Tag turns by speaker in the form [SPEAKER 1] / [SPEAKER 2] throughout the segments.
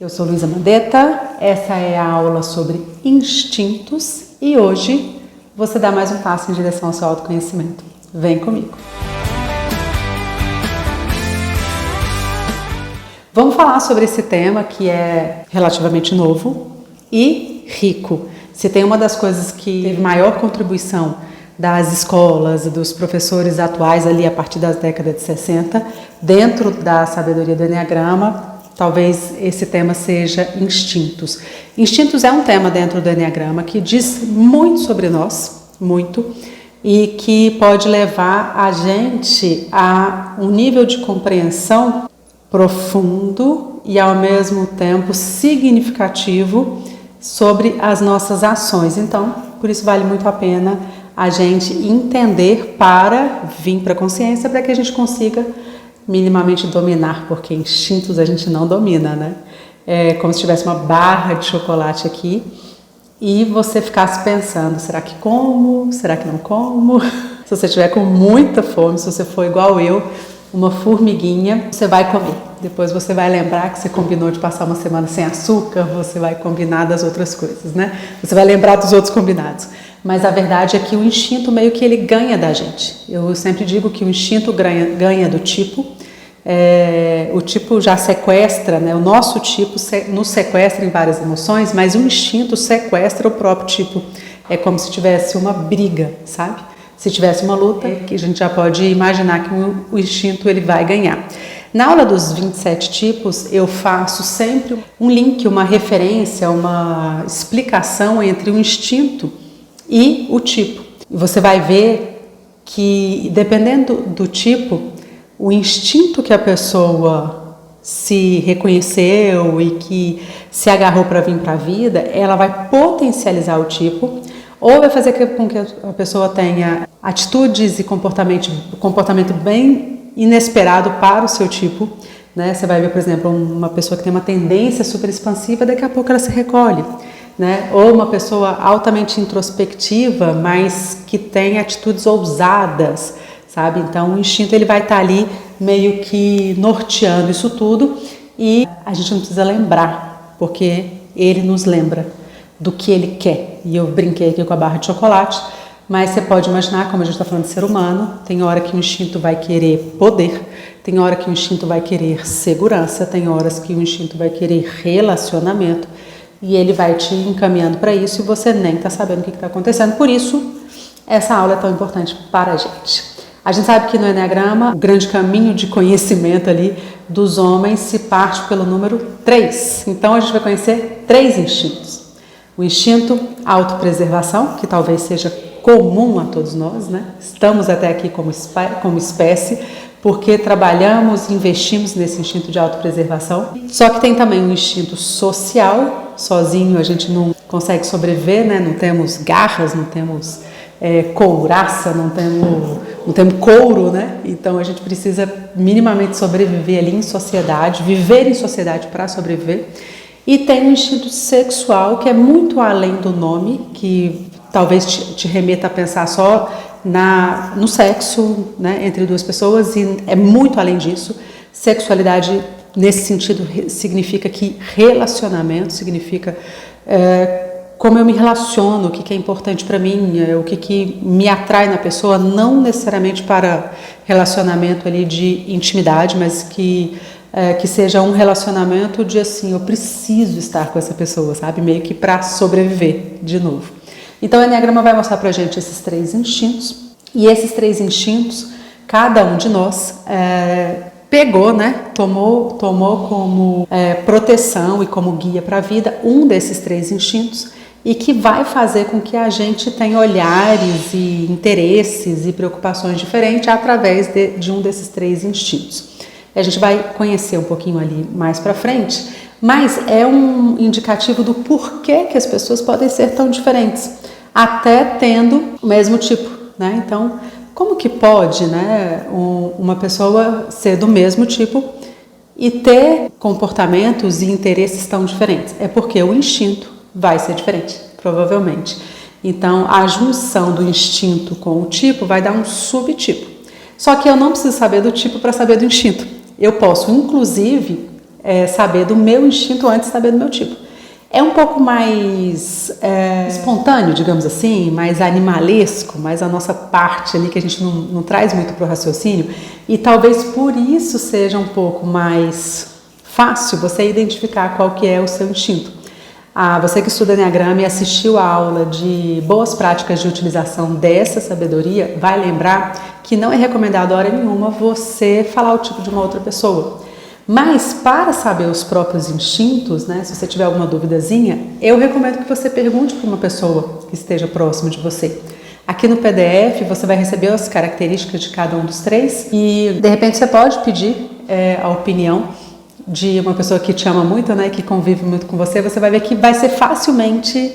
[SPEAKER 1] Eu sou Luísa Mandetta, essa é a aula sobre instintos e hoje você dá mais um passo em direção ao seu autoconhecimento. Vem comigo! Vamos falar sobre esse tema que é relativamente novo e rico. Se tem uma das coisas que teve maior contribuição das escolas, dos professores atuais ali a partir das décadas de 60, dentro da sabedoria do Enneagrama, talvez esse tema seja instintos. Instintos é um tema dentro do Enneagrama que diz muito sobre nós, muito, e que pode levar a gente a um nível de compreensão profundo e ao mesmo tempo significativo sobre as nossas ações. Então, por isso vale muito a pena a gente entender para vir para a consciência, para que a gente consiga minimamente dominar, porque instintos a gente não domina, né? É como se tivesse uma barra de chocolate aqui e você ficasse pensando, será que como? Será que não como? Se você estiver com muita fome, se você for igual eu, uma formiguinha, você vai comer. Depois você vai lembrar que você combinou de passar uma semana sem açúcar, você vai combinar das outras coisas, né? Você vai lembrar dos outros combinados. Mas a verdade é que o instinto meio que ele ganha da gente. Eu sempre digo que o instinto ganha do tipo. O tipo já sequestra, né? O nosso tipo nos sequestra em várias emoções, mas o instinto sequestra o próprio tipo. É como se tivesse uma briga, sabe? Se tivesse uma luta, que a gente já pode imaginar que o instinto ele vai ganhar. Na aula dos 27 tipos, eu faço sempre um link, uma referência, uma explicação entre o instinto e o tipo. E você vai ver que, dependendo do tipo, o instinto que a pessoa se reconheceu e que se agarrou para vir para a vida, ela vai potencializar o tipo, ou vai fazer com que a pessoa tenha atitudes e comportamento bem inesperado para o seu tipo, né? Você vai ver, por exemplo, uma pessoa que tem uma tendência super expansiva, daqui a pouco ela se recolhe, né? Ou uma pessoa altamente introspectiva, mas que tem atitudes ousadas, sabe? Então o instinto ele vai estar ali meio que norteando isso tudo e a gente não precisa lembrar, porque ele nos lembra do que ele quer. E eu brinquei aqui com a barra de chocolate, mas você pode imaginar, como a gente está falando de ser humano, tem hora que o instinto vai querer poder, tem hora que o instinto vai querer segurança, tem horas que o instinto vai querer relacionamento, e ele vai te encaminhando para isso e você nem está sabendo o que está acontecendo. Por isso, essa aula é tão importante para a gente. A gente sabe que no Enneagrama, o grande caminho de conhecimento ali dos homens se parte pelo número 3. Então, a gente vai conhecer 3 instintos. O instinto autopreservação, que talvez seja comum a todos nós, né? Estamos até aqui como espécie, porque trabalhamos e investimos nesse instinto de autopreservação. Só que tem também um instinto social, sozinho a gente não consegue sobreviver, né? Não temos garras, não temos couraça, não temos couro, né? Então a gente precisa minimamente sobreviver ali em sociedade, viver em sociedade para sobreviver. E tem um instinto sexual que é muito além do nome, que talvez te remeta a pensar só no sexo, né, entre duas pessoas, e é muito além disso. Sexualidade, nesse sentido, significa que relacionamento, significa como eu me relaciono, o que é importante para mim, o que me atrai na pessoa, não necessariamente para relacionamento ali de intimidade, mas que seja um relacionamento de assim, eu preciso estar com essa pessoa, sabe? Meio que para sobreviver de novo. Então o Enneagrama vai mostrar pra gente esses 3 instintos, e esses 3 instintos, cada um de nós pegou, né? Tomou como proteção e como guia para a vida um desses 3 instintos, e que vai fazer com que a gente tenha olhares e interesses e preocupações diferentes através de um desses 3 instintos. A gente vai conhecer um pouquinho ali mais para frente, mas é um indicativo do porquê que as pessoas podem ser tão diferentes, até tendo o mesmo tipo, né? Então, como que pode, né, uma pessoa ser do mesmo tipo e ter comportamentos e interesses tão diferentes? É porque o instinto vai ser diferente, provavelmente. Então, a junção do instinto com o tipo vai dar um subtipo. Só que eu não preciso saber do tipo para saber do instinto. Eu posso, inclusive, saber do meu instinto antes de saber do meu tipo. É um pouco mais espontâneo, digamos assim, mais animalesco, mais a nossa parte ali que a gente não traz muito para o raciocínio, e talvez por isso seja um pouco mais fácil você identificar qual que é o seu instinto. Você que estuda Enneagrama e assistiu a aula de boas práticas de utilização dessa sabedoria, vai lembrar que não é recomendado a hora nenhuma você falar o tipo de uma outra pessoa. Mas para saber os próprios instintos, né, se você tiver alguma duvidazinha, eu recomendo que você pergunte para uma pessoa que esteja próxima de você. Aqui no PDF você vai receber as características de cada um dos três e de repente você pode pedir a opinião de uma pessoa que te ama muito, né, que convive muito com você. Você vai ver que vai ser facilmente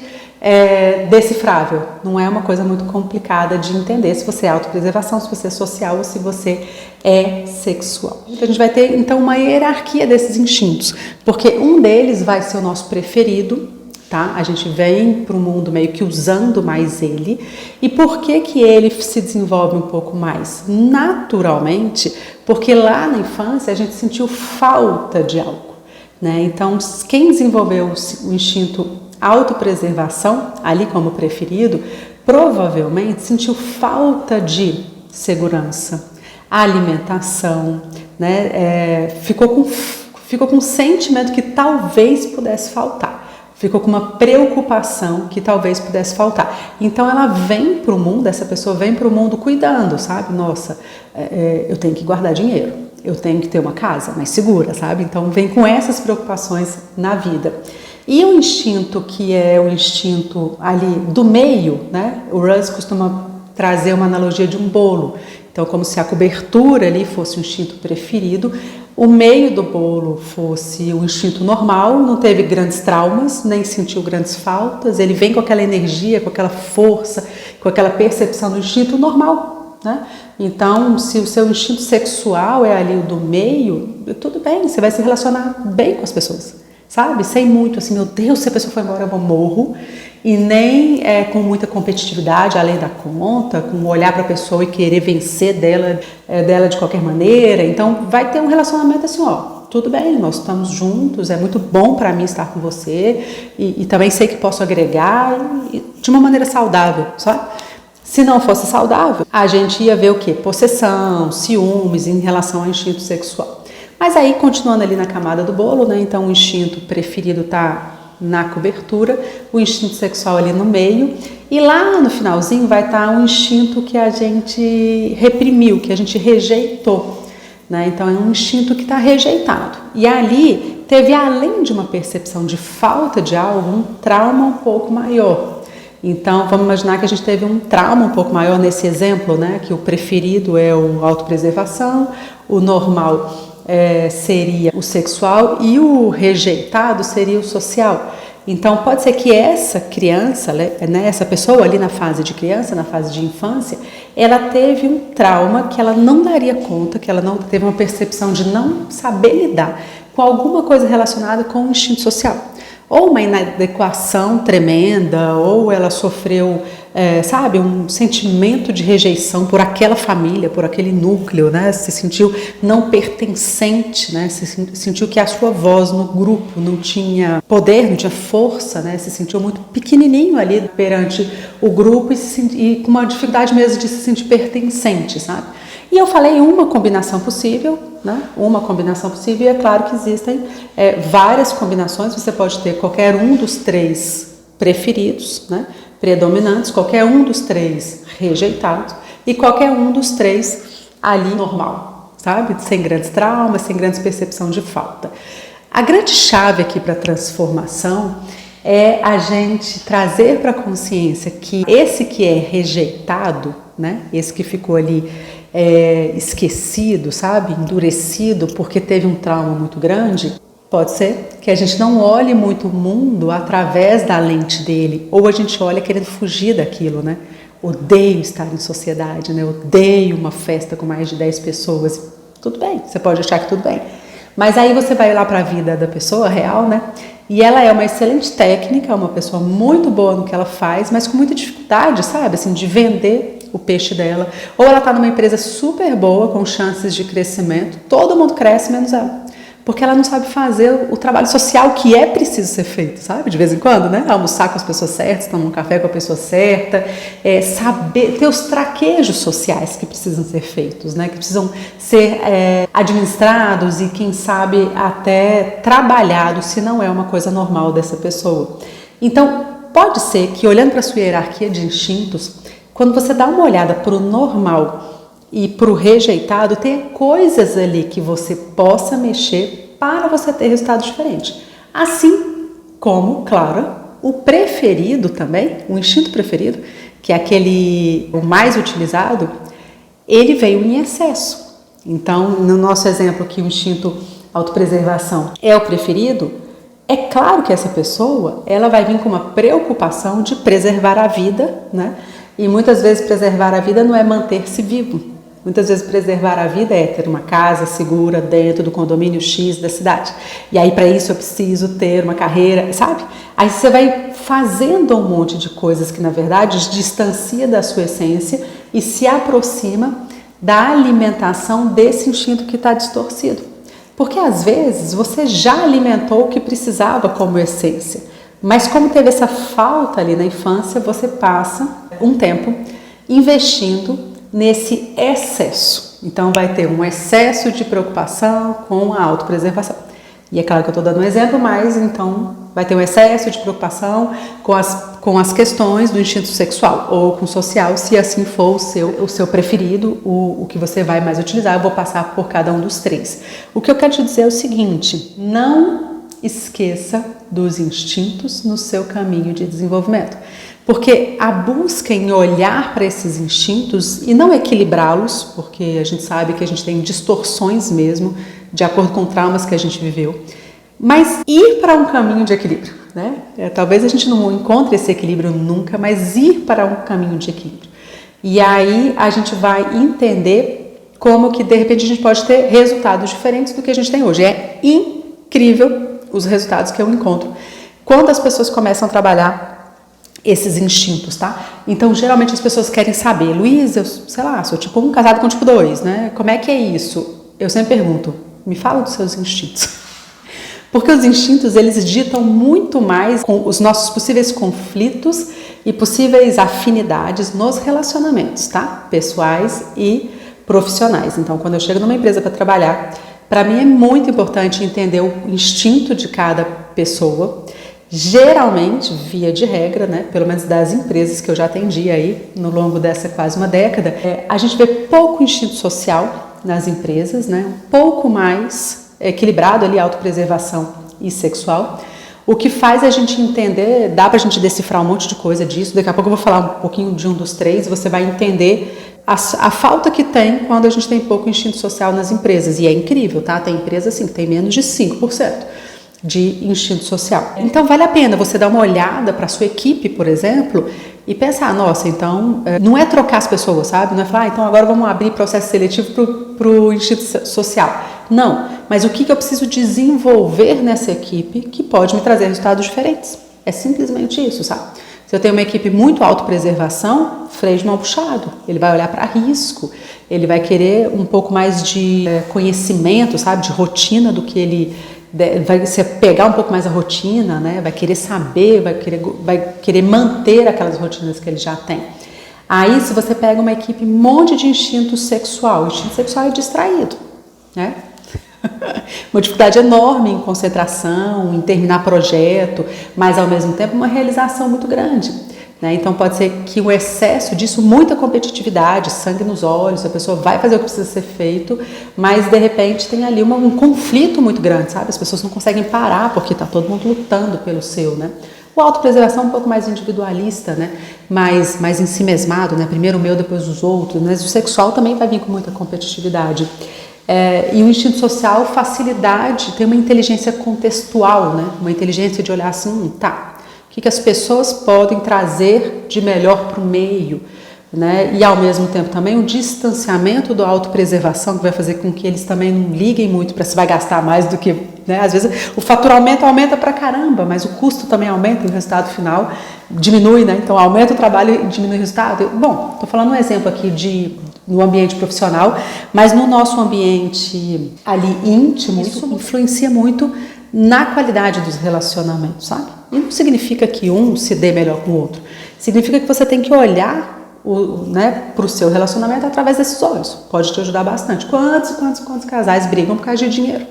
[SPEAKER 1] decifrável. Não é uma coisa muito complicada de entender se você é autopreservação, se você é social ou se você é sexual. A gente vai ter então uma hierarquia desses instintos, porque um deles vai ser o nosso preferido, tá? A gente vem para o mundo meio que usando mais ele. E por que ele se desenvolve um pouco mais? Naturalmente, porque lá na infância a gente sentiu falta de algo, né? Então, quem desenvolveu o instinto autopreservação, ali como preferido, provavelmente sentiu falta de segurança, alimentação, né? Ficou com um sentimento que talvez pudesse faltar, ficou com uma preocupação que talvez pudesse faltar. Então ela vem para o mundo, essa pessoa vem para o mundo cuidando, sabe? Nossa, eu tenho que guardar dinheiro, eu tenho que ter uma casa mais segura, sabe? Então vem com essas preocupações na vida. E o instinto que é o instinto ali do meio, né? O Russ costuma trazer uma analogia de um bolo. Então, como se a cobertura ali fosse o instinto preferido, o meio do bolo fosse o instinto normal, não teve grandes traumas, nem sentiu grandes faltas, ele vem com aquela energia, com aquela força, com aquela percepção do instinto normal, né? Então, se o seu instinto sexual é ali o do meio, tudo bem, você vai se relacionar bem com as pessoas. Sabe? Sem muito assim, meu Deus, se a pessoa for embora eu morro, e nem com muita competitividade além da conta, com olhar para a pessoa e querer vencer dela de qualquer maneira. Então vai ter um relacionamento assim, ó, tudo bem, nós estamos juntos, é muito bom para mim estar com você e também sei que posso agregar de uma maneira saudável, sabe? Se não fosse saudável, a gente ia ver o quê? Possessão, ciúmes em relação ao instinto sexual. Mas aí, continuando ali na camada do bolo, né? Então o instinto preferido está na cobertura, o instinto sexual ali no meio, e lá no finalzinho vai estar um instinto que a gente reprimiu, que a gente rejeitou, né? Então é um instinto que está rejeitado. E ali teve, além de uma percepção de falta de algo, um trauma um pouco maior. Então vamos imaginar que a gente teve um trauma um pouco maior nesse exemplo, né? Que o preferido é o autopreservação, o normal seria o sexual e o rejeitado seria o social. Então pode ser que essa criança, né, essa pessoa ali na fase de criança, na fase de infância, ela teve um trauma que ela não daria conta, que ela não teve uma percepção de não saber lidar com alguma coisa relacionada com o instinto social. Ou uma inadequação tremenda, ou ela sofreu, sabe, um sentimento de rejeição por aquela família, por aquele núcleo, né? Se sentiu não pertencente, né? Se sentiu que a sua voz no grupo não tinha poder, não tinha força, né? Se sentiu muito pequenininho ali perante o grupo e com uma dificuldade mesmo de se sentir pertencente, sabe? E eu falei uma combinação possível, né? Uma combinação possível, e é claro que existem várias combinações. Você pode ter qualquer um dos três preferidos, né? Predominantes, qualquer um dos três rejeitados e qualquer um dos três ali normal, sabe? Sem grandes traumas, sem grandes percepção de falta. A grande chave aqui para a transformação é a gente trazer para a consciência que esse que é rejeitado, né? Esse que ficou ali esquecido, sabe? Endurecido porque teve um trauma muito grande, pode ser que a gente não olhe muito o mundo através da lente dele, ou a gente olha querendo fugir daquilo, né? Odeio estar em sociedade, né? Odeio uma festa com mais de 10 pessoas. Tudo bem, você pode achar que tudo bem. Mas aí você vai lá para a vida da pessoa real, né? E ela é uma excelente técnica, uma pessoa muito boa no que ela faz, mas com muita dificuldade, sabe? Assim, de vender o peixe dela. Ou ela está numa empresa super boa, com chances de crescimento. Todo mundo cresce, menos ela. porque ela não sabe fazer o trabalho social que é preciso ser feito, sabe? De vez em quando, né? Almoçar com as pessoas certas, tomar um café com a pessoa certa, saber ter os traquejos sociais que precisam ser feitos, né? Que precisam ser administrados e, quem sabe, até trabalhados, se não é uma coisa normal dessa pessoa. Então, pode ser que, olhando para a sua hierarquia de instintos, quando você dá uma olhada para o normal e para o rejeitado, tem coisas ali que você possa mexer para você ter resultados diferentes. Assim como, claro, o preferido também, o instinto preferido, que é o mais utilizado, ele veio em excesso. Então, no nosso exemplo aqui, o instinto autopreservação é o preferido, é claro que essa pessoa, ela vai vir com uma preocupação de preservar a vida, né? E muitas vezes preservar a vida não é manter-se vivo. Muitas vezes preservar a vida é ter uma casa segura dentro do condomínio X da cidade. E aí para isso eu preciso ter uma carreira, sabe? Aí você vai fazendo um monte de coisas que na verdade distancia da sua essência e se aproxima da alimentação desse instinto que está distorcido. Porque às vezes você já alimentou o que precisava como essência, mas como teve essa falta ali na infância, você passa um tempo investindo nesse excesso. Então vai ter um excesso de preocupação com a autopreservação. E é claro que eu estou dando um exemplo, mas então vai ter um excesso de preocupação com as questões do instinto sexual ou com o social, se assim for o seu preferido, o que você vai mais utilizar. Eu vou passar por cada um dos três. O que eu quero te dizer é o seguinte: não esqueça dos instintos no seu caminho de desenvolvimento. Porque a busca em olhar para esses instintos e não equilibrá-los, porque a gente sabe que a gente tem distorções mesmo, de acordo com traumas que a gente viveu, mas ir para um caminho de equilíbrio, né? Talvez a gente não encontre esse equilíbrio nunca, mas ir para um caminho de equilíbrio. E aí a gente vai entender como que de repente a gente pode ter resultados diferentes do que a gente tem hoje. É incrível os resultados que eu encontro quando as pessoas começam a trabalhar esses instintos, tá? Então, geralmente as pessoas querem saber, Luiz, eu, sei lá, sou tipo 1 casado com tipo 2, né? Como é que é isso? Eu sempre pergunto, me fala dos seus instintos. Porque os instintos, eles ditam muito mais com os nossos possíveis conflitos e possíveis afinidades nos relacionamentos, tá? Pessoais e profissionais. Então, quando eu chego numa empresa para trabalhar, para mim é muito importante entender o instinto de cada pessoa. Geralmente, via de regra, né, pelo menos das empresas que eu já atendi aí no longo dessa quase uma década, a gente vê pouco instinto social nas empresas, né, um pouco mais equilibrado ali, autopreservação e sexual, o que faz a gente entender, dá pra gente decifrar um monte de coisa disso. Daqui a pouco eu vou falar um pouquinho de um dos três, você vai entender a falta que tem quando a gente tem pouco instinto social nas empresas, e é incrível, tá? Tem empresa assim que tem menos de 5% de instinto social. Então vale a pena você dar uma olhada para a sua equipe, por exemplo, e pensar, nossa, então não é trocar as pessoas, sabe? Não é falar, então agora vamos abrir processo seletivo para o instinto social. Não, mas o que eu preciso desenvolver nessa equipe que pode me trazer resultados diferentes? É simplesmente isso, sabe? Se eu tenho uma equipe muito autopreservação, freio de mão puxado, ele vai olhar para risco, ele vai querer um pouco mais de conhecimento, sabe? De rotina do que ele vai se pegar um pouco mais a rotina, né? Vai querer saber, vai querer manter aquelas rotinas que ele já tem. Aí, se você pega uma equipe, um monte de instinto sexual, o instinto sexual é distraído, né? Uma dificuldade enorme em concentração, em terminar projeto, mas ao mesmo tempo uma realização muito grande, né? Então pode ser que o excesso disso, muita competitividade, sangue nos olhos, a pessoa vai fazer o que precisa ser feito, mas de repente tem ali um conflito muito grande, sabe? As pessoas não conseguem parar porque está todo mundo lutando pelo seu, né? O autopreservação é um pouco mais individualista, né? Mais ensimesmado, né? Primeiro o meu, depois os outros, mas o sexual também vai vir com muita competitividade. E o instinto social, facilidade, tem uma inteligência contextual, né? Uma inteligência de olhar assim, tá, o que as pessoas podem trazer de melhor para o meio, né? E ao mesmo tempo também o distanciamento da autopreservação, que vai fazer com que eles também não liguem muito para se vai gastar mais do que, né? Às vezes o faturamento aumenta pra caramba, mas o custo também aumenta e o resultado final diminui, né? Então aumenta o trabalho e diminui o resultado. Bom, estou falando um exemplo aqui no ambiente profissional, mas no nosso ambiente ali íntimo, isso influencia muito na qualidade dos relacionamentos, sabe? E não significa que um se dê melhor com o outro. Significa que você tem que olhar para o seu relacionamento através desses olhos. Pode te ajudar bastante. Quantos casais brigam por causa de dinheiro?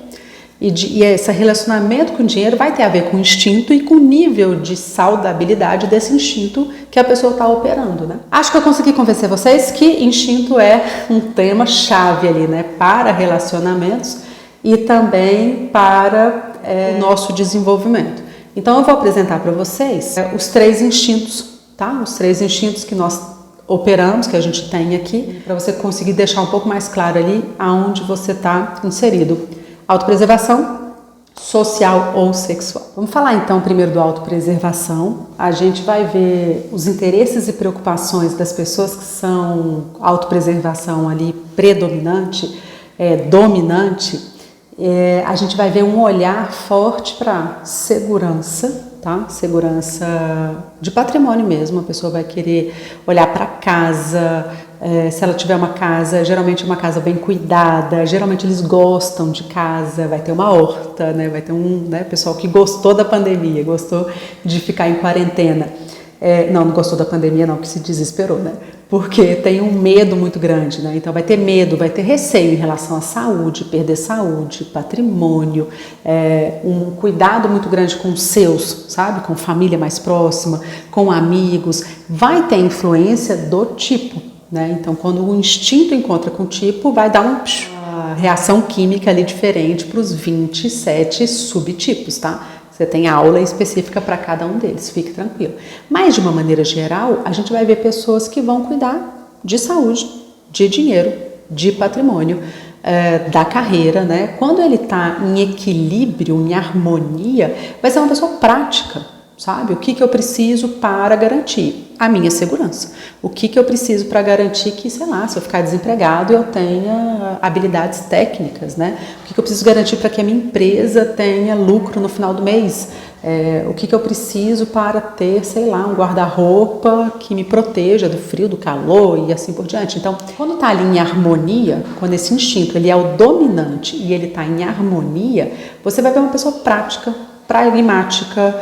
[SPEAKER 1] E esse relacionamento com o dinheiro vai ter a ver com o instinto e com o nível de saudabilidade desse instinto que a pessoa está operando, né? Acho que eu consegui convencer vocês que instinto é um tema chave ali, né? Para relacionamentos e também para o nosso desenvolvimento. Então eu vou apresentar para vocês os 3 instintos, tá? Os 3 instintos que nós operamos, que a gente tem aqui, para você conseguir deixar um pouco mais claro ali aonde você está inserido. Autopreservação, social ou sexual. Vamos falar então primeiro do autopreservação. A gente vai ver os interesses e preocupações das pessoas que são autopreservação ali predominante, dominante. A gente vai ver um olhar forte para segurança, tá? Segurança de patrimônio mesmo. A pessoa vai querer olhar para casa. Se ela tiver uma casa, geralmente uma casa bem cuidada, geralmente eles gostam de casa, vai ter uma horta, né? Vai ter pessoal que gostou da pandemia, gostou de ficar em quarentena. Não gostou da pandemia não, que se desesperou, né? Porque tem um medo muito grande, né? Então vai ter medo, vai ter receio em relação à saúde, perder saúde, patrimônio, um cuidado muito grande com os seus, sabe? Com família mais próxima, com amigos. Vai ter influência do tipo, né? Então, quando o instinto encontra com o tipo, vai dar uma reação química ali diferente para os 27 subtipos, tá? Você tem aula específica para cada um deles, fique tranquilo. Mas, de uma maneira geral, a gente vai ver pessoas que vão cuidar de saúde, de dinheiro, de patrimônio, da carreira, né? Quando ele está em equilíbrio, em harmonia, vai ser uma pessoa prática, sabe? O que eu preciso para garantir a minha segurança? O que eu preciso para garantir que, sei lá, se eu ficar desempregado, eu tenha habilidades técnicas, né? O que eu preciso garantir para que a minha empresa tenha lucro no final do mês? O que eu preciso para ter, sei lá, um guarda-roupa que me proteja do frio, do calor e assim por diante. Então, quando está ali em harmonia, quando esse instinto ele é o dominante e ele está em harmonia, você vai ver uma pessoa prática, pragmática,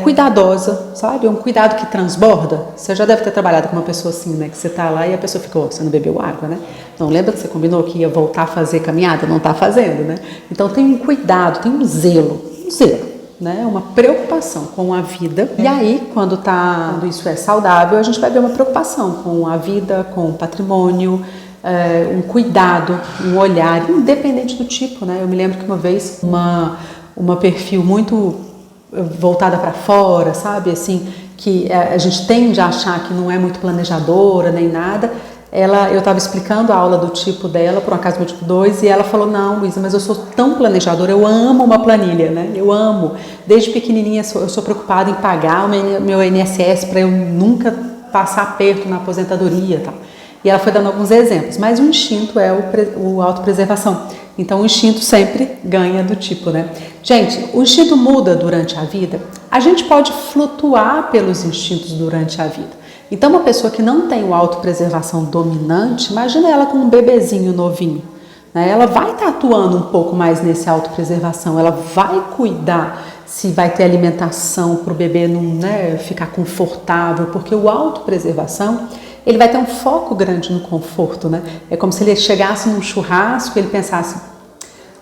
[SPEAKER 1] cuidadosa, sabe? Um cuidado que transborda. Você já deve ter trabalhado com uma pessoa assim, né? Que você tá lá e a pessoa fica, você não bebeu água, né? Não, lembra que você combinou que ia voltar a fazer caminhada? Não tá fazendo, né? Então tem um cuidado, tem um zelo, né? Uma preocupação com a vida. E aí, quando isso é saudável, a gente vai ver uma preocupação com a vida, com o patrimônio, um cuidado, um olhar, independente do tipo, né? Eu me lembro que uma vez uma perfil muito voltada para fora, sabe, assim, que a gente tende a achar que não é muito planejadora nem nada. Eu estava explicando a aula do tipo dela, por um acaso meu tipo 2, e ela falou, não, Luísa, mas eu sou tão planejadora, eu amo uma planilha, né, eu amo. Desde pequenininha eu sou preocupada em pagar o meu INSS para eu nunca passar aperto na aposentadoria e tal. E ela foi dando alguns exemplos, mas o instinto é o autopreservação. Então o instinto sempre ganha do tipo, né? Gente, o instinto muda durante a vida. A gente pode flutuar pelos instintos durante a vida. Então uma pessoa que não tem o autopreservação dominante, imagina ela com um bebezinho novinho, né? Ela vai estar atuando um pouco mais nesse autopreservação, ela vai cuidar se vai ter alimentação para o bebê não, né, ficar confortável, porque o autopreservação ele vai ter um foco grande no conforto, né? É como se ele chegasse num churrasco e ele pensasse,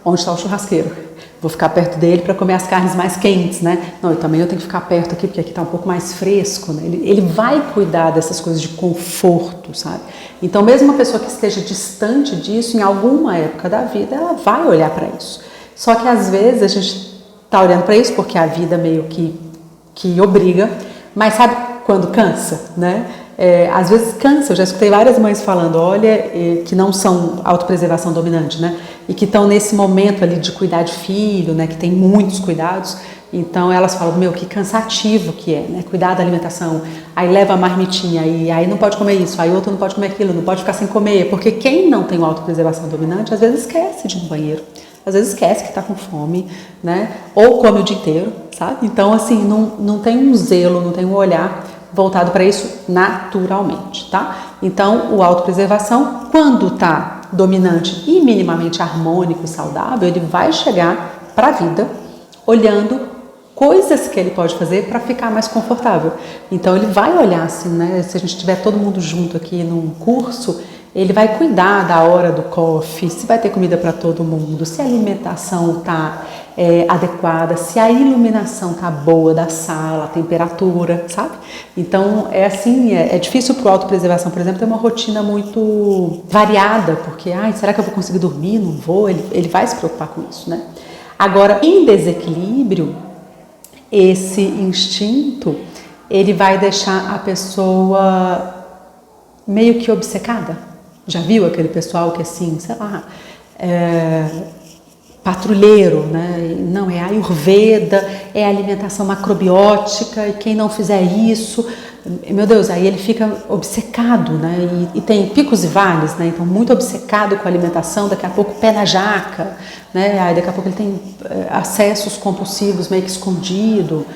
[SPEAKER 1] onde está o churrasqueiro? Vou ficar perto dele para comer as carnes mais quentes, né? Não, e também eu tenho que ficar perto aqui porque aqui está um pouco mais fresco, né? Ele vai cuidar dessas coisas de conforto, sabe? Então mesmo uma pessoa que esteja distante disso, em alguma época da vida, ela vai olhar para isso. Só que às vezes a gente está olhando para isso porque a vida meio que obriga, mas sabe quando cansa, né? Às vezes cansa, eu já escutei várias mães falando, olha, que não são autopreservação dominante, né? E que estão nesse momento ali de cuidar de filho, né? Que tem muitos cuidados, então elas falam, meu, que cansativo que é, né? Cuidar da alimentação, aí leva a marmitinha, aí não pode comer isso, aí outro não pode comer aquilo, não pode ficar sem comer, porque quem não tem autopreservação dominante, às vezes esquece de ir no banheiro, às vezes esquece que está com fome, né? Ou come o dia inteiro, sabe? Então, assim, não tem um zelo, não tem um olhar voltado para isso naturalmente, tá? Então, o autopreservação, quando tá dominante e minimamente harmônico e saudável, ele vai chegar para a vida olhando coisas que ele pode fazer para ficar mais confortável. Então ele vai olhar assim, né? Se a gente estiver todo mundo junto aqui num curso, ele vai cuidar da hora do coffee, se vai ter comida para todo mundo, se a alimentação está adequada, se a iluminação está boa da sala, a temperatura, sabe? Então é assim, é difícil para o autopreservação, por exemplo, ter uma rotina muito variada, porque, será que eu vou conseguir dormir? Não vou? Ele vai se preocupar com isso, né? Agora, em desequilíbrio, esse instinto, ele vai deixar a pessoa meio que obcecada. Já viu aquele pessoal que assim, sei lá, patrulheiro, né? Não, é Ayurveda, é alimentação macrobiótica, e quem não fizer isso, meu Deus, aí ele fica obcecado, né? E tem picos e vales, né? Então muito obcecado com a alimentação, daqui a pouco pé na jaca, né? Aí daqui a pouco ele tem acessos compulsivos meio que escondido.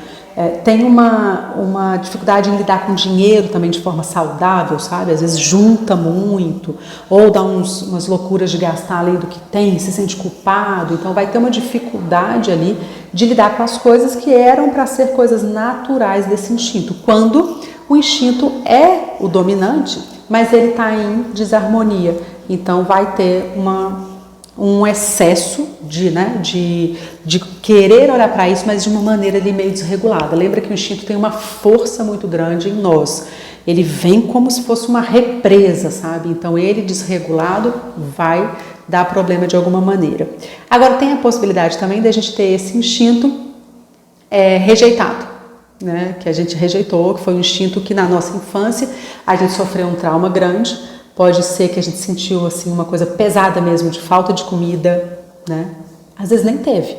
[SPEAKER 1] Tem uma dificuldade em lidar com dinheiro também de forma saudável, sabe? Às vezes junta muito, ou dá umas loucuras de gastar além do que tem, se sente culpado. Então vai ter uma dificuldade ali de lidar com as coisas que eram para ser coisas naturais desse instinto, quando o instinto é o dominante, mas ele está em desarmonia. Então vai ter um excesso de querer olhar para isso, mas de uma maneira ali meio desregulada. Lembra que o instinto tem uma força muito grande em nós. Ele vem como se fosse uma represa, sabe? Então ele desregulado vai dar problema de alguma maneira. Agora tem a possibilidade também de a gente ter esse instinto rejeitado, né? Que a gente rejeitou, que foi um instinto que na nossa infância a gente sofreu um trauma grande. Pode ser que a gente sentiu assim uma coisa pesada mesmo, de falta de comida, né? Às vezes nem teve.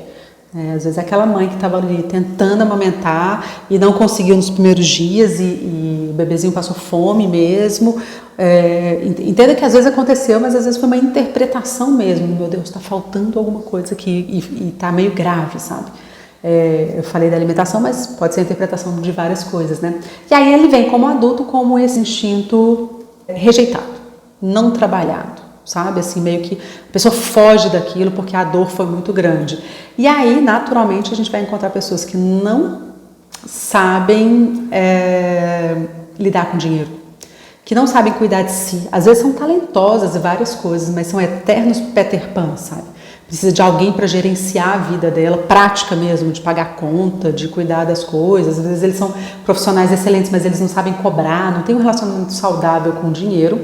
[SPEAKER 1] Às vezes é aquela mãe que estava ali tentando amamentar e não conseguiu nos primeiros dias e o bebezinho passou fome mesmo. Entenda que às vezes aconteceu, mas às vezes foi uma interpretação mesmo. Meu Deus, está faltando alguma coisa aqui e está meio grave, sabe? Eu falei da alimentação, mas pode ser a interpretação de várias coisas, né? E aí ele vem como adulto como esse instinto rejeitado, não trabalhado, sabe? Assim, meio que a pessoa foge daquilo porque a dor foi muito grande. E aí, naturalmente, a gente vai encontrar pessoas que não sabem lidar com dinheiro, que não sabem cuidar de si. Às vezes são talentosas e várias coisas, mas são eternos Peter Pan, sabe? Precisa de alguém para gerenciar a vida dela, prática mesmo, de pagar conta, de cuidar das coisas. Às vezes eles são profissionais excelentes, mas eles não sabem cobrar, não tem um relacionamento saudável com o dinheiro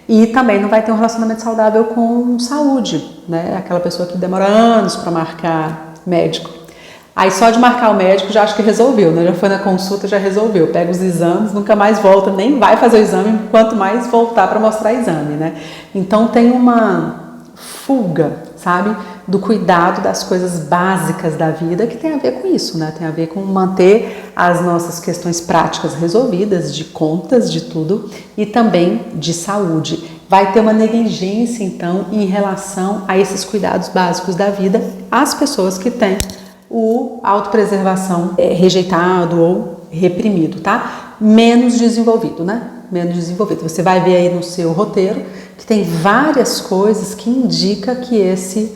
[SPEAKER 1] e também não vai ter um relacionamento saudável com saúde, né? Aquela pessoa que demora anos para marcar médico. Aí só de marcar o médico já acho que resolveu, né? Já foi na consulta, já resolveu. Pega os exames, nunca mais volta, nem vai fazer o exame, quanto mais voltar para mostrar exame, né? Então tem uma fuga, sabe, do cuidado das coisas básicas da vida, que tem a ver com isso, né? Tem a ver com manter as nossas questões práticas resolvidas, de contas, de tudo, e também de saúde. Vai ter uma negligência, então, em relação a esses cuidados básicos da vida, as pessoas que têm o autopreservação rejeitado ou reprimido, tá? Menos desenvolvido, né? Menos desenvolvido. Você vai ver aí no seu roteiro que tem várias coisas que indicam que esse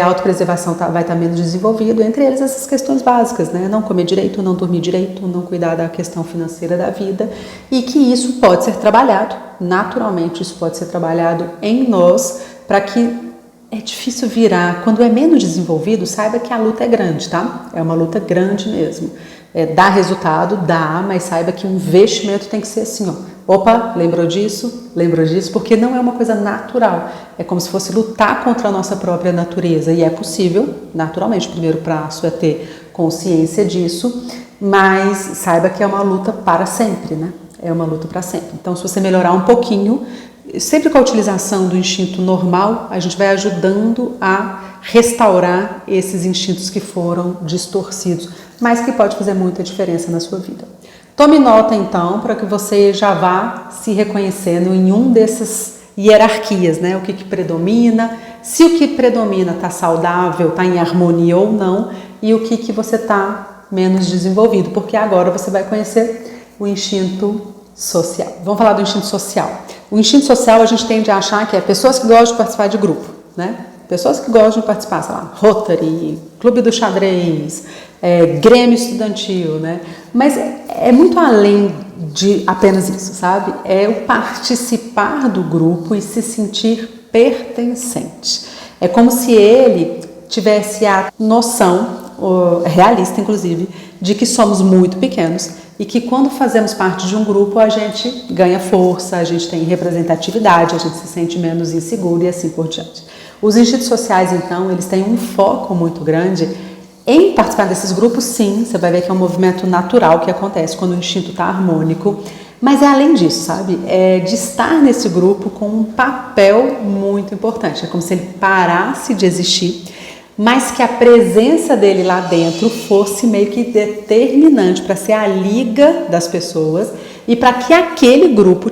[SPEAKER 1] autopreservação vai estar menos desenvolvido, entre eles essas questões básicas, né? Não comer direito, não dormir direito, não cuidar da questão financeira da vida, e que isso pode ser trabalhado, naturalmente isso pode ser trabalhado em nós, para que é difícil virar. Quando é menos desenvolvido, saiba que a luta é grande, tá? É uma luta grande mesmo. Dá resultado, dá, mas saiba que o investimento tem que ser assim, ó. Opa, lembrou disso? Lembrou disso? Porque não é uma coisa natural. É como se fosse lutar contra a nossa própria natureza. E é possível, naturalmente. O primeiro passo é ter consciência disso, mas saiba que é uma luta para sempre, né? É uma luta para sempre. Então, se você melhorar um pouquinho, sempre com a utilização do instinto normal, a gente vai ajudando a restaurar esses instintos que foram distorcidos, mas que pode fazer muita diferença na sua vida. Tome nota, então, para que você já vá se reconhecendo em um dessas hierarquias, né? O que predomina, se o que predomina está saudável, está em harmonia ou não, e o que você está menos desenvolvido, porque agora você vai conhecer o instinto social. Vamos falar do instinto social. O instinto social a gente tende a achar que é pessoas que gostam de participar de grupo, né? Pessoas que gostam de participar, sei lá, Rotary, Clube do Xadrez, Grêmio Estudantil, né? Mas é muito além de apenas isso, sabe? É o participar do grupo e se sentir pertencente. É como se ele tivesse a noção, realista inclusive, de que somos muito pequenos e que quando fazemos parte de um grupo a gente ganha força, a gente tem representatividade, a gente se sente menos inseguro e assim por diante. Os instintos sociais, então, eles têm um foco muito grande em participar desses grupos, sim, você vai ver que é um movimento natural que acontece quando o instinto está harmônico, mas é além disso, sabe? É de estar nesse grupo com um papel muito importante, é como se ele parasse de existir, mas que a presença dele lá dentro fosse meio que determinante para ser a liga das pessoas e para que aquele grupo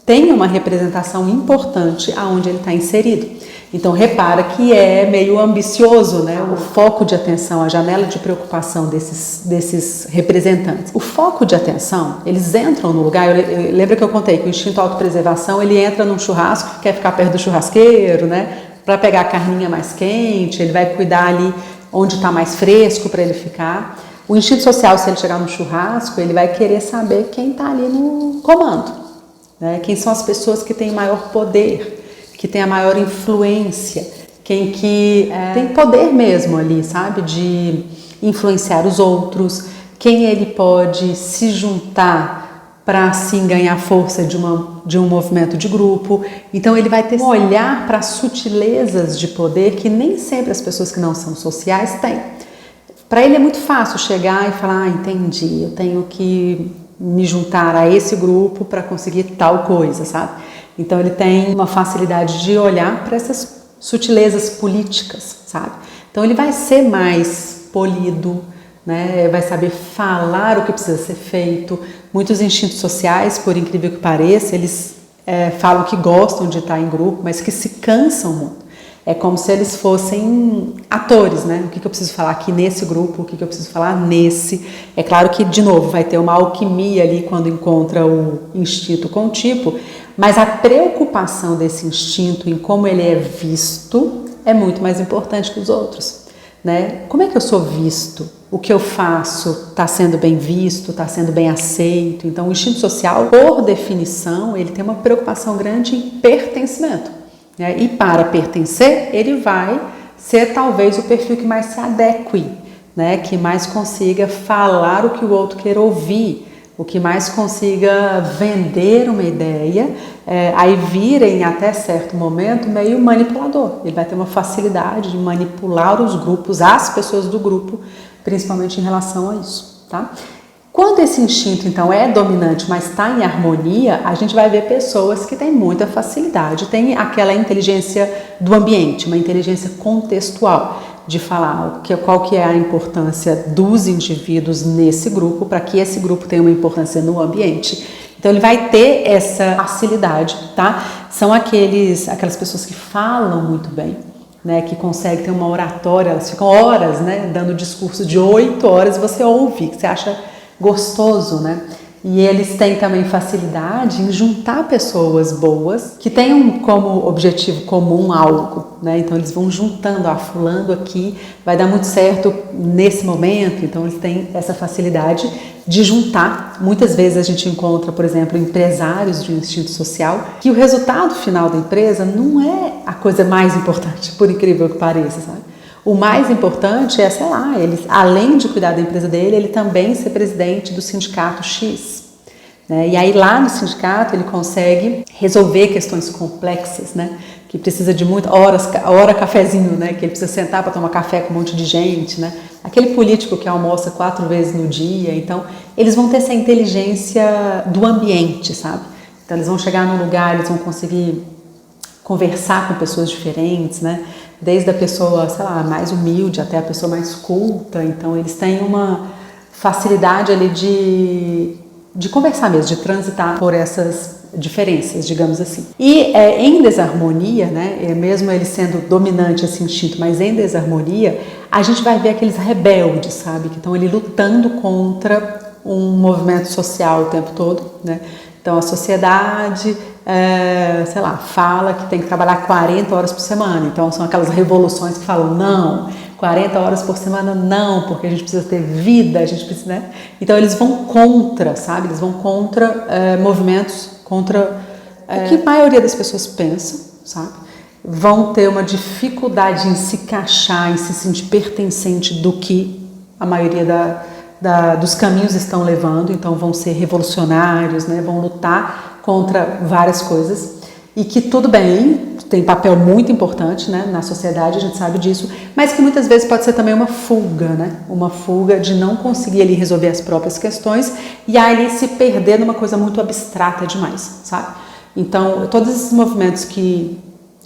[SPEAKER 1] tenha uma representação importante aonde ele está inserido. Então repara que é meio ambicioso, né? O foco de atenção, a janela de preocupação desses representantes. O foco de atenção, eles entram no lugar, lembra que eu contei que o instinto autopreservação, ele entra num churrasco, quer ficar perto do churrasqueiro, né? Para pegar a carninha mais quente, ele vai cuidar ali onde está mais fresco para ele ficar. O instinto social, se ele chegar no churrasco, ele vai querer saber quem está ali no comando, né? Quem são as pessoas que têm maior poder, que tem a maior influência, quem que tem poder mesmo ali, sabe, de influenciar os outros, quem ele pode se juntar para assim ganhar força de um movimento de grupo. Então ele vai ter um olhar para as sutilezas de poder que nem sempre as pessoas que não são sociais têm. Para ele é muito fácil chegar e falar, entendi, eu tenho que me juntar a esse grupo para conseguir tal coisa, sabe? Então ele tem uma facilidade de olhar para essas sutilezas políticas, sabe? Então ele vai ser mais polido, né? Vai saber falar o que precisa ser feito. Muitos instintos sociais, por incrível que pareça, eles falam que gostam de estar em grupo, mas que se cansam muito. É como se eles fossem atores, né? O que eu preciso falar aqui nesse grupo, o que eu preciso falar nesse. É claro que, de novo, vai ter uma alquimia ali quando encontra o instinto com o tipo, mas a preocupação desse instinto em como ele é visto é muito mais importante que os outros, né? Como é que eu sou visto? O que eu faço está sendo bem visto, está sendo bem aceito? Então, o instinto social, por definição, ele tem uma preocupação grande em pertencimento. E para pertencer, ele vai ser talvez o perfil que mais se adeque, né? Que mais consiga falar o que o outro quer ouvir, o que mais consiga vender uma ideia, aí virem até certo momento meio manipulador. Ele vai ter uma facilidade de manipular os grupos, as pessoas do grupo, principalmente em relação a isso, tá? Quando esse instinto, então, é dominante, mas está em harmonia, a gente vai ver pessoas que têm muita facilidade, tem aquela inteligência do ambiente, uma inteligência contextual, de falar qual que é a importância dos indivíduos nesse grupo, para que esse grupo tenha uma importância no ambiente. Então, ele vai ter essa facilidade, tá? São aquelas pessoas que falam muito bem, né, que conseguem ter uma oratória, elas ficam horas, né, dando discurso de 8 horas e você ouve, que você acha gostoso, né? E eles têm também facilidade em juntar pessoas boas que tenham como objetivo comum algo, né? Então eles vão juntando, fulano aqui vai dar muito certo nesse momento, então eles têm essa facilidade de juntar. Muitas vezes a gente encontra, por exemplo, empresários de um instinto social, que o resultado final da empresa não é a coisa mais importante, por incrível que pareça, sabe? O mais importante é, sei lá, ele, além de cuidar da empresa dele, ele também ser presidente do sindicato X, né? E aí lá no sindicato ele consegue resolver questões complexas, né? Que precisa de muitas hora cafezinho, né? Que ele precisa sentar para tomar café com um monte de gente, né? Aquele político que almoça 4 vezes no dia. Então eles vão ter essa inteligência do ambiente, sabe? Então eles vão chegar num lugar, eles vão conseguir conversar com pessoas diferentes, né? Desde a pessoa, sei lá, mais humilde até a pessoa mais culta. Então eles têm uma facilidade ali de conversar mesmo, de transitar por essas diferenças, digamos assim. E em desarmonia, né, mesmo ele sendo dominante esse instinto, mas em desarmonia, a gente vai ver aqueles rebeldes, sabe, que estão ali lutando contra um movimento social o tempo todo, né? Então a sociedade, sei lá, fala que tem que trabalhar 40 horas por semana. Então são aquelas revoluções que falam, não, 40 horas por semana não, porque a gente precisa ter vida, a gente precisa, né? Então eles vão contra, sabe? Eles vão contra movimentos, contra o que a maioria das pessoas pensa, sabe? Vão ter uma dificuldade em se encaixar, em se sentir pertencente do que a maioria dos caminhos estão levando, então vão ser revolucionários, né? Vão lutar contra várias coisas e que tudo bem, tem papel muito importante, né, na sociedade, a gente sabe disso, mas que muitas vezes pode ser também uma fuga, né? Uma fuga de não conseguir ali resolver as próprias questões e aí se perder numa coisa muito abstrata demais, sabe? Então, todos esses movimentos que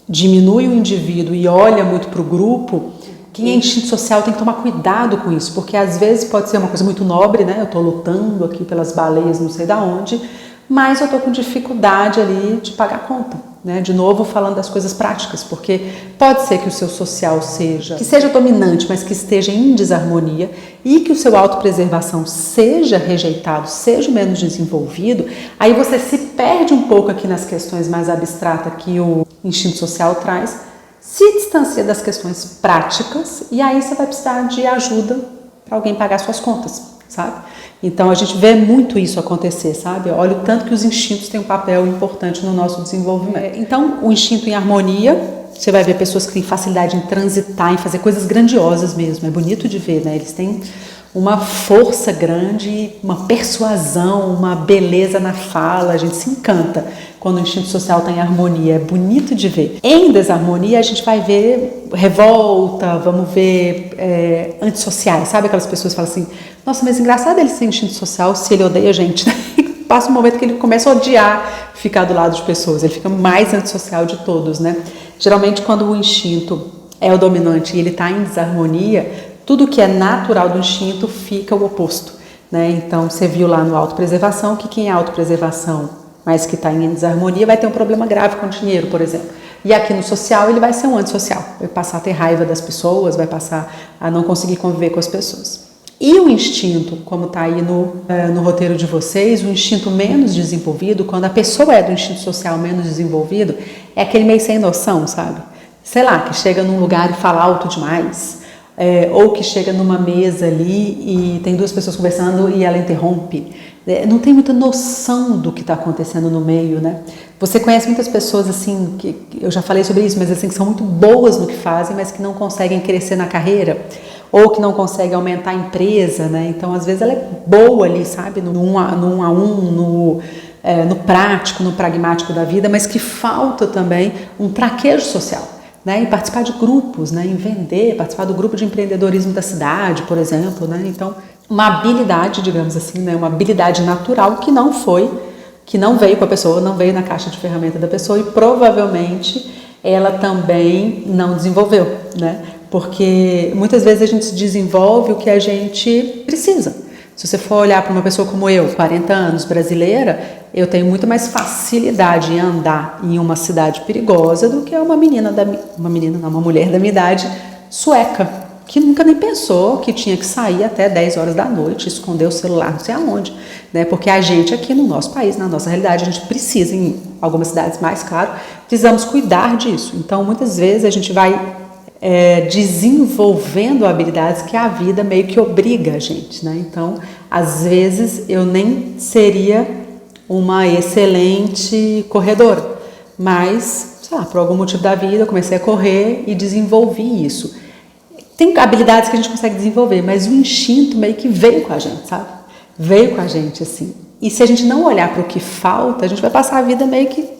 [SPEAKER 1] diminuem o indivíduo e olha muito para o grupo, quem é instinto social tem que tomar cuidado com isso, porque às vezes pode ser uma coisa muito nobre, né? Eu estou lutando aqui pelas baleias não sei da onde, mas eu estou com dificuldade ali de pagar a conta, né? De novo falando das coisas práticas, porque pode ser que o seu social seja dominante, mas que esteja em desarmonia e que o seu autopreservação seja rejeitado, seja menos desenvolvido, aí você se perde um pouco aqui nas questões mais abstratas que o instinto social traz, se distancia das questões práticas e aí você vai precisar de ajuda para alguém pagar suas contas, sabe? Então a gente vê muito isso acontecer, sabe? Olha o tanto que os instintos têm um papel importante no nosso desenvolvimento. Então o instinto em harmonia, você vai ver pessoas que têm facilidade em transitar, em fazer coisas grandiosas mesmo, é bonito de ver, né? Eles têm uma força grande, uma persuasão, uma beleza na fala, a gente se encanta quando o instinto social está em harmonia, é bonito de ver. Em desarmonia a gente vai ver revolta, vamos ver antissociais, sabe aquelas pessoas que falam assim, nossa, mas engraçado ele ser instinto social se ele odeia a gente, né? Passa um momento que ele começa a odiar ficar do lado de pessoas, ele fica mais antissocial de todos, né? Geralmente quando o instinto é o dominante e ele está em desarmonia, tudo que é natural do instinto fica o oposto, né? Então, você viu lá no autopreservação que quem é autopreservação, mas que está em desarmonia, vai ter um problema grave com o dinheiro, por exemplo. E aqui no social, ele vai ser um antissocial, vai passar a ter raiva das pessoas, vai passar a não conseguir conviver com as pessoas. E o instinto, como está aí no roteiro de vocês, o instinto menos desenvolvido, quando a pessoa é do instinto social menos desenvolvido, é aquele meio sem noção, sabe? Sei lá, que chega num lugar e fala alto demais, ou que chega numa mesa ali e tem duas pessoas conversando e ela interrompe. Não tem muita noção do que está acontecendo no meio, né? Você conhece muitas pessoas assim, que eu já falei sobre isso, mas assim, que são muito boas no que fazem, mas que não conseguem crescer na carreira, ou que não conseguem aumentar a empresa, né? Então, às vezes ela é boa ali, sabe? No um a um, no prático, no pragmático da vida, mas que falta também um traquejo social. Né, em participar de grupos, né, em vender, participar do grupo de empreendedorismo da cidade, por exemplo, né, então uma habilidade, digamos assim, né, uma habilidade natural que não veio com a pessoa, não veio na caixa de ferramenta da pessoa e provavelmente ela também não desenvolveu, né, porque muitas vezes a gente desenvolve o que a gente precisa. Se você for olhar para uma pessoa como eu, 40 anos, brasileira, eu tenho muito mais facilidade em andar em uma cidade perigosa do que uma mulher da minha idade, sueca, que nunca nem pensou que tinha que sair até 10 horas da noite, esconder o celular não sei aonde, né? Porque a gente aqui no nosso país, na nossa realidade, a gente precisa, em algumas cidades mais, claro, precisamos cuidar disso. Então, muitas vezes a gente vai desenvolvendo habilidades que a vida meio que obriga a gente, né? Então, às vezes eu nem seria uma excelente corredora, mas, sei lá, por algum motivo da vida eu comecei a correr e desenvolvi isso. Tem habilidades que a gente consegue desenvolver, mas o instinto meio que veio com a gente, sabe? Veio com a gente, assim. E se a gente não olhar para o que falta, a gente vai passar a vida meio que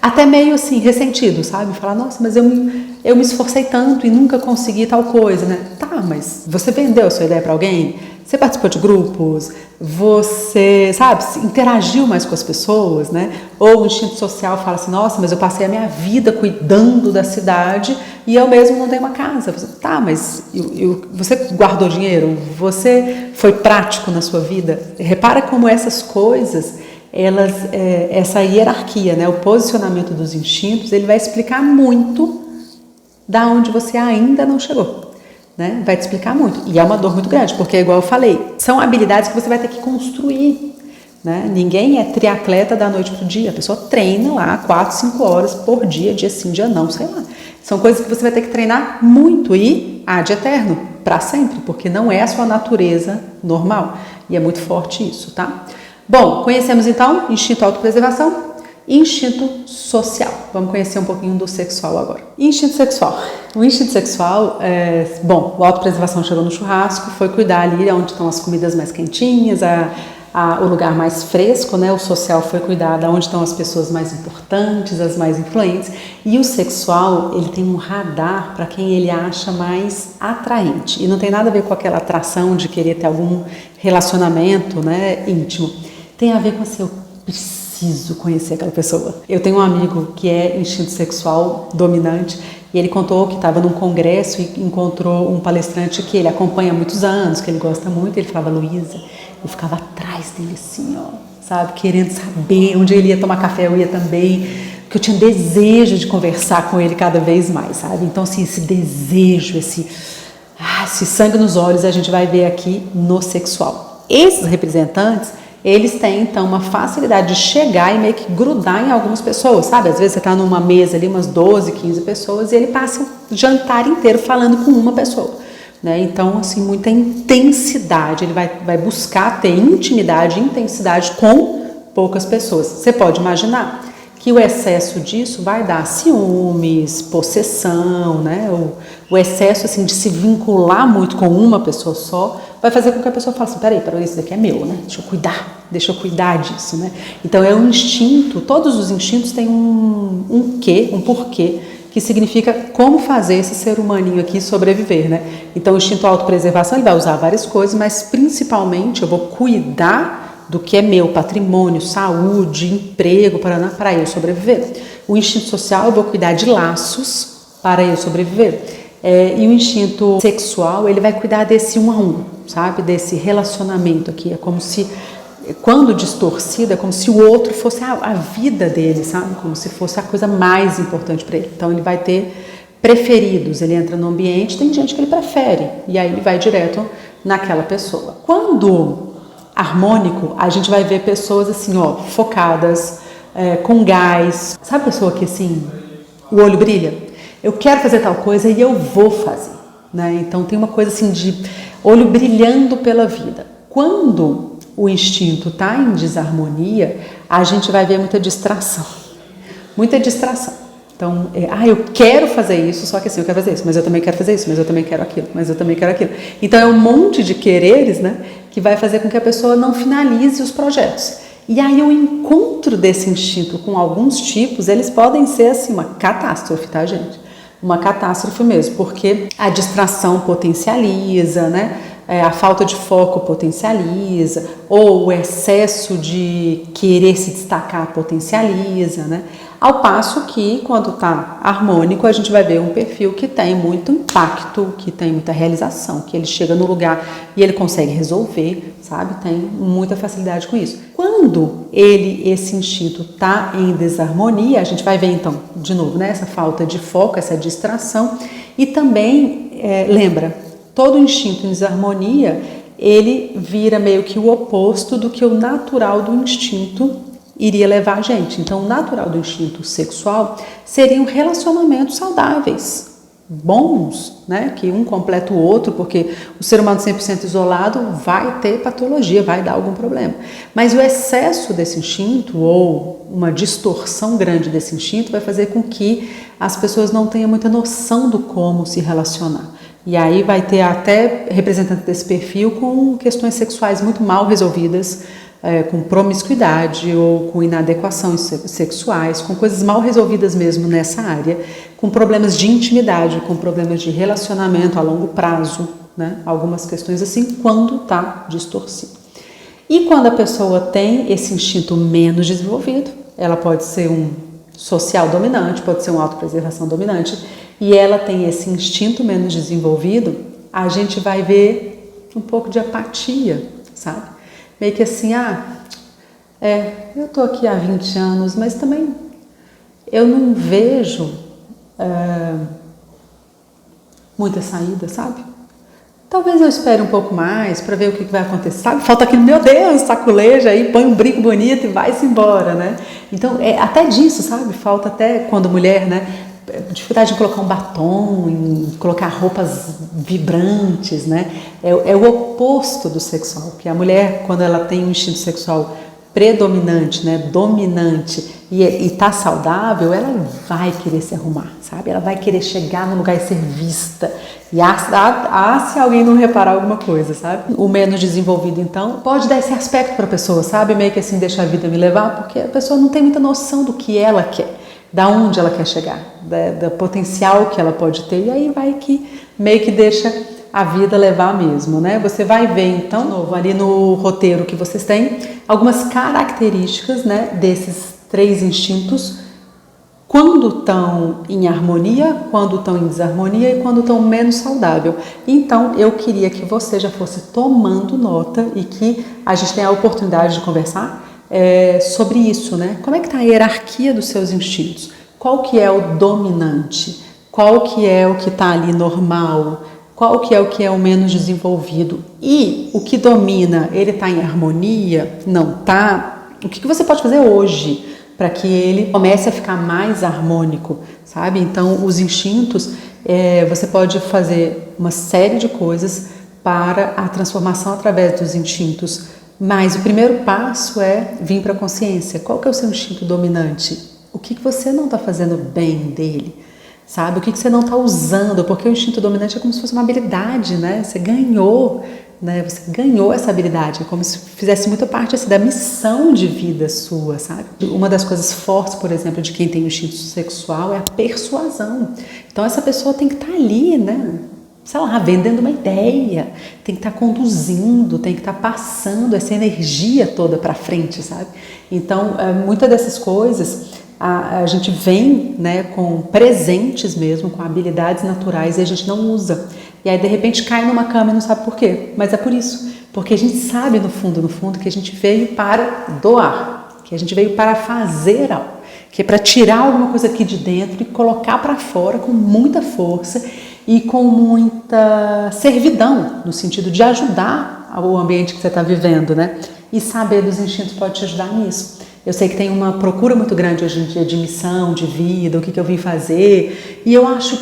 [SPEAKER 1] até meio assim, ressentido, sabe? Falar, nossa, mas eu me esforcei tanto e nunca consegui tal coisa, né? Tá, mas você vendeu a sua ideia para alguém? Você participou de grupos? Você, sabe, interagiu mais com as pessoas, né? Ou o instinto social fala assim, nossa, mas eu passei a minha vida cuidando da cidade e eu mesmo não tenho uma casa. Você, tá, mas você guardou dinheiro? Você foi prático na sua vida? Repara como essas coisas, essa hierarquia, né? O posicionamento dos instintos, ele vai explicar muito da onde você ainda não chegou. né? Vai te explicar muito. E é uma dor muito grande, porque, igual eu falei, são habilidades que você vai ter que construir, né? Ninguém é triatleta da noite pro dia. A pessoa treina lá 4, 5 horas por dia, dia sim, dia não, sei lá. São coisas que você vai ter que treinar muito e ad eterno, para sempre, porque não é a sua natureza normal. E é muito forte isso, tá? Bom, conhecemos então instinto autopreservação e instinto social. Vamos conhecer um pouquinho do sexual agora. Instinto sexual. O instinto sexual, bom, a autopreservação chegou no churrasco, foi cuidar ali onde estão as comidas mais quentinhas, o lugar mais fresco, né? O social foi cuidar de onde estão as pessoas mais importantes, as mais influentes. E o sexual, ele tem um radar para quem ele acha mais atraente. E não tem nada a ver com aquela atração de querer ter algum relacionamento, né, íntimo. Tem a ver com assim, eu preciso conhecer aquela pessoa. Eu tenho um amigo que é instinto sexual dominante e ele contou que estava num congresso e encontrou um palestrante que ele acompanha há muitos anos, que ele gosta muito, e ele falava, Luísa, eu ficava atrás dele assim, ó, sabe, querendo saber onde ele ia tomar café, eu ia também, porque eu tinha desejo de conversar com ele cada vez mais, sabe? Então, assim, esse desejo, esse sangue nos olhos, a gente vai ver aqui no sexual. Esses representantes, eles têm, então, uma facilidade de chegar e meio que grudar em algumas pessoas, sabe? Às vezes você está numa mesa ali, umas 12, 15 pessoas, e ele passa o jantar inteiro falando com uma pessoa. Né? Então, assim, muita intensidade, ele vai buscar ter intimidade, intensidade com poucas pessoas. Você pode imaginar que o excesso disso vai dar ciúmes, possessão, né? O excesso assim, de se vincular muito com uma pessoa só vai fazer com que a pessoa fale assim, peraí, isso daqui é meu, né? Deixa eu cuidar disso, né? Então é um instinto, todos os instintos têm um porquê, que significa como fazer esse ser humaninho aqui sobreviver, né? Então o instinto autopreservação ele vai usar várias coisas, mas principalmente eu vou cuidar do que é meu, patrimônio, saúde, emprego, para eu sobreviver. O instinto social eu vou cuidar de laços para eu sobreviver. E o instinto sexual ele vai cuidar desse um a um, sabe? Desse relacionamento aqui, é como se quando distorcido, é como se o outro fosse a vida dele, sabe? Como se fosse a coisa mais importante para ele. Então, ele vai ter preferidos. Ele entra no ambiente, tem gente que ele prefere. E aí, ele vai direto naquela pessoa. Quando harmônico, a gente vai ver pessoas assim, ó, focadas, com gás. Sabe a pessoa que, assim, o olho brilha? Eu quero fazer tal coisa e eu vou fazer. Né? Então, tem uma coisa assim de olho brilhando pela vida. Quando o instinto está em desarmonia, a gente vai ver muita distração. Muita distração. Então, eu quero fazer isso, só que assim, eu quero fazer isso, mas eu também quero fazer isso, mas eu também quero aquilo, mas eu também quero aquilo. Então, é um monte de quereres, né, que vai fazer com que a pessoa não finalize os projetos. E aí, o encontro desse instinto com alguns tipos, eles podem ser, assim, uma catástrofe, tá, gente? Uma catástrofe mesmo, porque a distração potencializa, né? A falta de foco potencializa, ou o excesso de querer se destacar potencializa, né? Ao passo que, quando está harmônico, a gente vai ver um perfil que tem muito impacto, que tem muita realização, que ele chega no lugar e ele consegue resolver, sabe? Tem muita facilidade com isso. Quando esse instinto está em desarmonia, a gente vai ver então, de novo, né? Essa falta de foco, essa distração, e também, lembra, todo instinto em desarmonia, ele vira meio que o oposto do que o natural do instinto iria levar a gente. Então, o natural do instinto sexual seriam relacionamentos saudáveis, bons, né? Que um completa o outro, porque o ser humano 100% isolado vai ter patologia, vai dar algum problema. Mas o excesso desse instinto, ou uma distorção grande desse instinto, vai fazer com que as pessoas não tenham muita noção do como se relacionar. E aí vai ter até representante desse perfil com questões sexuais muito mal resolvidas, com promiscuidade ou com inadequações sexuais, com coisas mal resolvidas mesmo nessa área, com problemas de intimidade, com problemas de relacionamento a longo prazo, né? Algumas questões assim, quando está distorcido. E quando a pessoa tem esse instinto menos desenvolvido, ela pode ser um social dominante, pode ser uma autopreservação dominante, e ela tem esse instinto menos desenvolvido, a gente vai ver um pouco de apatia, sabe? Meio que assim, eu tô aqui há 20 anos, mas também eu não vejo muita saída, sabe? Talvez eu espere um pouco mais para ver o que vai acontecer. Sabe? Falta aquele, meu Deus, saculeja aí, põe um brinco bonito e vai-se embora, né? Então, até disso, sabe? Falta até quando mulher, né? Dificuldade de colocar um batom, em colocar roupas vibrantes, né? É o oposto do sexual, porque a mulher, quando ela tem um instinto sexual predominante, né, dominante e tá saudável, ela vai querer se arrumar, sabe? Ela vai querer chegar no lugar e ser vista. E se alguém não reparar alguma coisa, sabe? O menos desenvolvido, então, pode dar esse aspecto para a pessoa, sabe? Meio que assim, deixar a vida me levar, porque a pessoa não tem muita noção do que ela quer, da onde ela quer chegar, do potencial que ela pode ter, e aí vai que meio que deixa a vida levar mesmo, né? Você vai ver, então, de novo, ali no roteiro que vocês têm, algumas características, né, desses 3 instintos, quando estão em harmonia, quando estão em desarmonia e quando estão menos saudável. Então, eu queria que você já fosse tomando nota e que a gente tenha a oportunidade de conversar sobre isso, né? Como é que está a hierarquia dos seus instintos? Qual que é o dominante? Qual que é o que está ali normal? Qual que é o menos desenvolvido? E o que domina, ele está em harmonia? Não está? O que você pode fazer hoje para que ele comece a ficar mais harmônico, sabe? Então, os instintos, você pode fazer uma série de coisas para a transformação através dos instintos, mas o primeiro passo é vir para a consciência. Qual que é o seu instinto dominante? O que você não está fazendo bem dele? Sabe? O que você não está usando? Porque o instinto dominante é como se fosse uma habilidade, né? Você ganhou, né? Você ganhou essa habilidade, é como se fizesse muita parte assim, da missão de vida sua, sabe? Uma das coisas fortes, por exemplo, de quem tem o instinto sexual é a persuasão. Então essa pessoa tem que estar ali, né? Sei lá, vendendo uma ideia, tem que estar conduzindo, tem que estar passando essa energia toda para frente, sabe? Então, muitas dessas coisas a gente vem, né, com presentes mesmo, com habilidades naturais e a gente não usa. E aí, de repente, cai numa cama e não sabe por quê. Mas é por isso, porque a gente sabe no fundo, que a gente veio para doar, que a gente veio para fazer algo, que é para tirar alguma coisa aqui de dentro e colocar para fora com muita força e com muita servidão, no sentido de ajudar o ambiente que você está vivendo, né? E saber dos instintos pode te ajudar nisso. Eu sei que tem uma procura muito grande hoje em dia de missão, de vida, o que eu vim fazer, e eu acho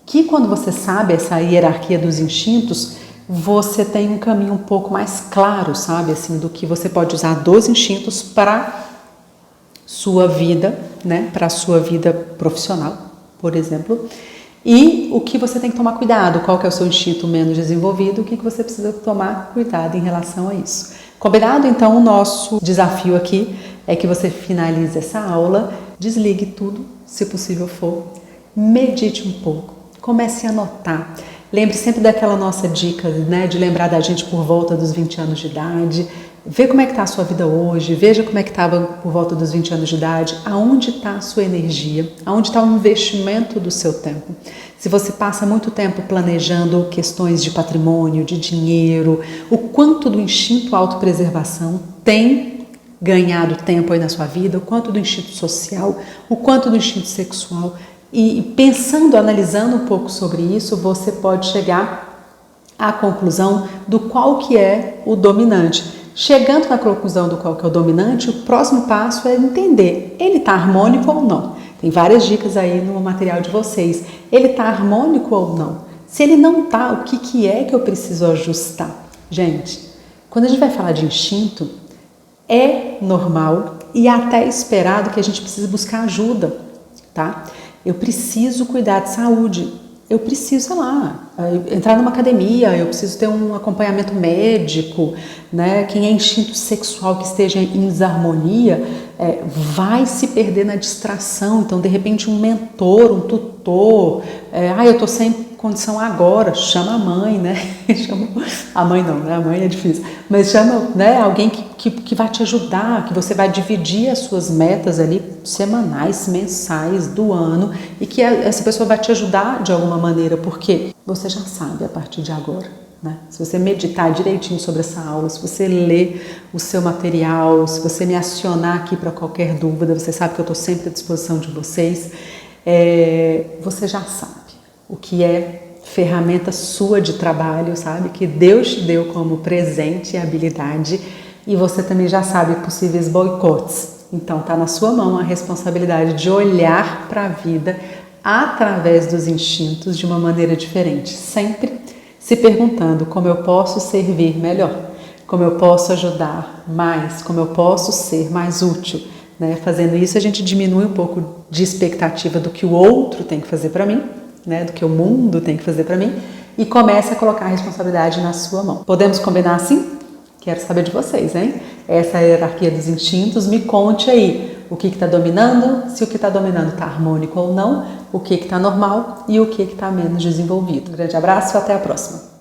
[SPEAKER 1] que quando você sabe essa hierarquia dos instintos, você tem um caminho um pouco mais claro, sabe, assim, do que você pode usar dos instintos para sua vida, né, para a sua vida profissional, por exemplo, e o que você tem que tomar cuidado, qual que é o seu instinto menos desenvolvido, o que você precisa tomar cuidado em relação a isso. Combinado? Então, o nosso desafio aqui é que você finalize essa aula, desligue tudo, se possível for, medite um pouco, comece a anotar. Lembre sempre daquela nossa dica, né, de lembrar da gente por volta dos 20 anos de idade, vê como é que está a sua vida hoje, veja como é que estava por volta dos 20 anos de idade, aonde está a sua energia, aonde está o investimento do seu tempo. Se você passa muito tempo planejando questões de patrimônio, de dinheiro, o quanto do instinto autopreservação tem ganhado tempo aí na sua vida, o quanto do instinto social, o quanto do instinto sexual. E pensando, analisando um pouco sobre isso, você pode chegar à conclusão do qual que é o dominante. Chegando na conclusão do qual que é o dominante, o próximo passo é entender, ele está harmônico ou não? Tem várias dicas aí no material de vocês. Ele está harmônico ou não? Se ele não está, o que é que eu preciso ajustar? Gente, quando a gente vai falar de instinto, é normal e até esperado que a gente precise buscar ajuda, tá? Eu preciso cuidar de saúde, eu preciso, sei lá, entrar numa academia, eu preciso ter um acompanhamento médico, né? Quem é instinto sexual que esteja em desarmonia vai se perder na distração. Então, de repente, um mentor, um tutor, eu tô sem condição agora, chama a mãe, né? Chama a mãe não, né? A mãe é difícil, mas chama, né, alguém que vai te ajudar, que você vai dividir as suas metas ali semanais, mensais do ano e que essa pessoa vai te ajudar de alguma maneira, porque você já sabe a partir de agora, né? Se você meditar direitinho sobre essa aula, se você ler o seu material, se você me acionar aqui para qualquer dúvida, você sabe que eu estou sempre à disposição de vocês, você já sabe o que é ferramenta sua de trabalho, sabe? Que Deus te deu como presente e habilidade, e você também já sabe possíveis boicotes. Então tá na sua mão a responsabilidade de olhar para a vida através dos instintos de uma maneira diferente, sempre se perguntando como eu posso servir melhor, como eu posso ajudar mais, como eu posso ser mais útil, né? Fazendo isso a gente diminui um pouco de expectativa do que o outro tem que fazer para mim, né? Do que o mundo tem que fazer para mim, e começa a colocar a responsabilidade na sua mão. Podemos combinar assim? Quero saber de vocês, hein? Essa é a hierarquia dos instintos. Me conte aí o que está dominando, se o que está dominando está harmônico ou não, o que está normal e o que está menos desenvolvido. Um grande abraço, até a próxima!